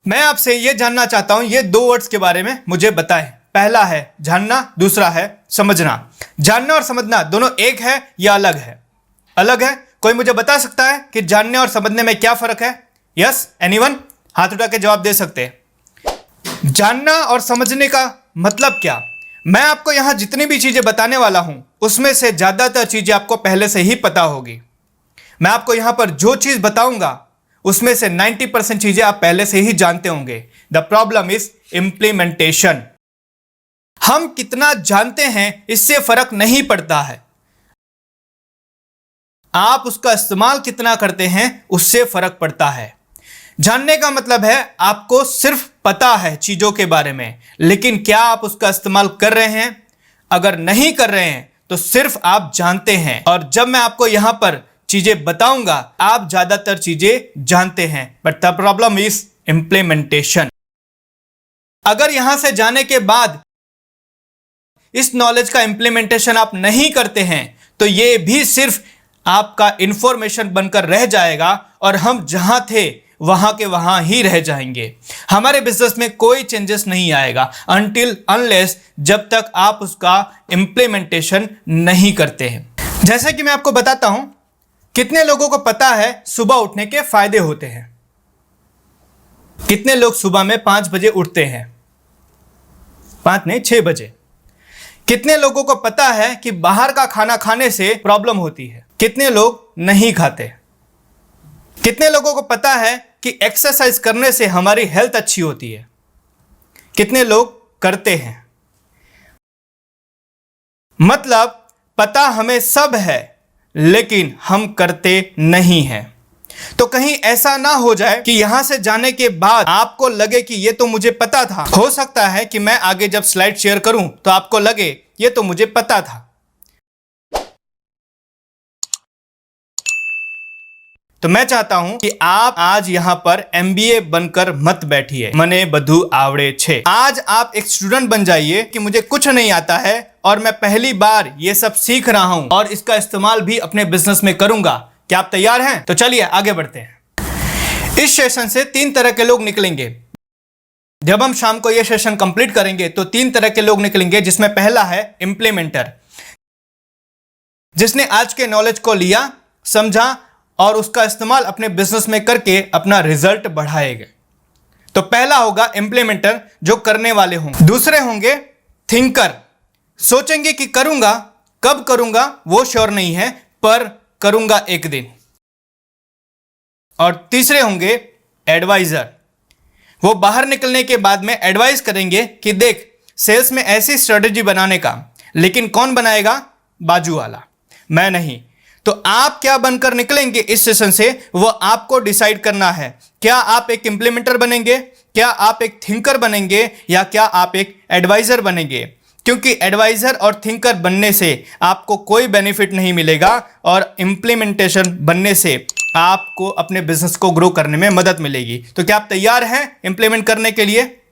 मैं आपसे ये जानना चाहता हूं, ये दो वर्ड्स के बारे में मुझे बताएं। पहला है जानना, दूसरा है समझना। जानना और समझना दोनों एक है या अलग है? अलग है। कोई मुझे बता सकता है कि जानने और समझने में क्या फर्क है? Yes, anyone? हाथ उठा के जवाब दे सकते हैं। जानना और समझने का मतलब क्या? मैं आपको यहां जितनी भी चीजें बताने वाला हूं उसमें से ज्यादातर चीजें आपको पहले से ही पता होगी। मैं आपको यहां पर जो चीज बताऊंगा उसमें से 90% चीजें आप पहले से ही जानते होंगे। The problem is implementation. हम कितना जानते हैं इससे फर्क नहीं पड़ता है, आप उसका इस्तेमाल कितना करते हैं उससे फर्क पड़ता है। जानने का मतलब है आपको सिर्फ पता है चीजों के बारे में, लेकिन क्या आप उसका इस्तेमाल कर रहे हैं? अगर नहीं कर रहे हैं तो सिर्फ आप जानते हैं। और जब मैं आपको यहां पर चीजें बताऊंगा आप ज्यादातर चीजें जानते हैं, but the problem is implementation. अगर यहां से जाने के बाद इस नॉलेज का इंप्लीमेंटेशन आप नहीं करते हैं तो यह भी सिर्फ आपका इंफॉर्मेशन बनकर रह जाएगा और हम जहां थे वहां के वहां ही रह जाएंगे। हमारे बिजनेस में कोई चेंजेस नहीं आएगा अनटिल अनलेस जब तक आप उसका इंप्लीमेंटेशन नहीं करते हैं। जैसे कि मैं आपको बताता हूं, कितने लोगों को पता है सुबह उठने के फायदे होते हैं? कितने लोग सुबह में 5 बजे उठते हैं? 5 नहीं, 6 बजे। कितने लोगों को पता है कि बाहर का खाना खाने से प्रॉब्लम होती है? कितने लोग नहीं खाते? कितने लोगों को पता है कि एक्सरसाइज करने से हमारी हेल्थ अच्छी होती है? कितने लोग करते हैं? मतलब पता हमें सब है लेकिन हम करते नहीं हैं। तो कहीं ऐसा ना हो जाए कि यहां से जाने के बाद आपको लगे कि ये तो मुझे पता था। हो सकता है कि मैं आगे जब स्लाइड शेयर करूं तो आपको लगे ये तो मुझे पता था। तो मैं चाहता हूं कि आप आज यहां पर MBA बनकर मत बैठिए। मने बधु आवड़े छे। आज आप एक स्टूडेंट बन जाइए कि मुझे कुछ नहीं आता है और मैं पहली बार ये सब सीख रहा हूं और इसका इस्तेमाल भी अपने बिजनेस में करूंगा। क्या आप तैयार हैं? तो चलिए आगे बढ़ते हैं। इस सेशन से 3 तरह के लोग निकलेंगे। जब हम शाम को यह सेशन कंप्लीट करेंगे तो 3 तरह के लोग निकलेंगे, जिसमें पहला है इंप्लीमेंटर, जिसने आज के नॉलेज को लिया, समझा और उसका इस्तेमाल अपने बिजनेस में करके अपना रिजल्ट बढ़ाएगा। तो पहला होगा इंप्लीमेंटर, जो करने वाले होंगे। दूसरे होंगे थिंकर, सोचेंगे कि करूंगा, कब करूंगा वो श्योर नहीं है पर करूंगा एक दिन। और तीसरे होंगे एडवाइजर, वो बाहर निकलने के बाद में एडवाइस करेंगे कि देख सेल्स में ऐसी स्ट्रेटेजी बनाने का, लेकिन कौन बनाएगा? बाजू वाला, मैं नहीं। तो आप क्या बनकर निकलेंगे इस सेशन से वो आपको डिसाइड करना है। क्या आप एक इंप्लीमेंटर बनेंगे, क्या आप एक थिंकर बनेंगे, या क्या आप एक एडवाइजर बनेंगे? क्योंकि एडवाइजर और थिंकर बनने से आपको कोई बेनिफिट नहीं मिलेगा और इंप्लीमेंटेशन बनने से आपको अपने बिजनेस को ग्रो करने में मदद मिलेगी। तो क्या आप तैयार हैं इंप्लीमेंट करने के लिए?